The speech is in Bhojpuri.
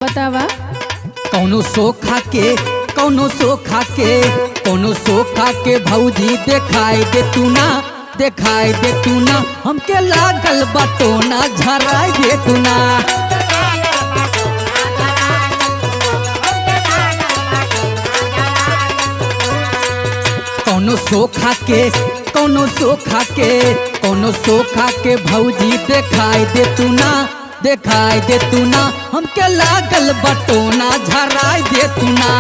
बतावा। कौनो सोखा के भौजी देखाई दे तू ना हमके लागल बटोना झराई दे तू ना। कौनो सोखा के भौजी देखाई दे तू ना हमके लागल बटोना झराई दे तू ना।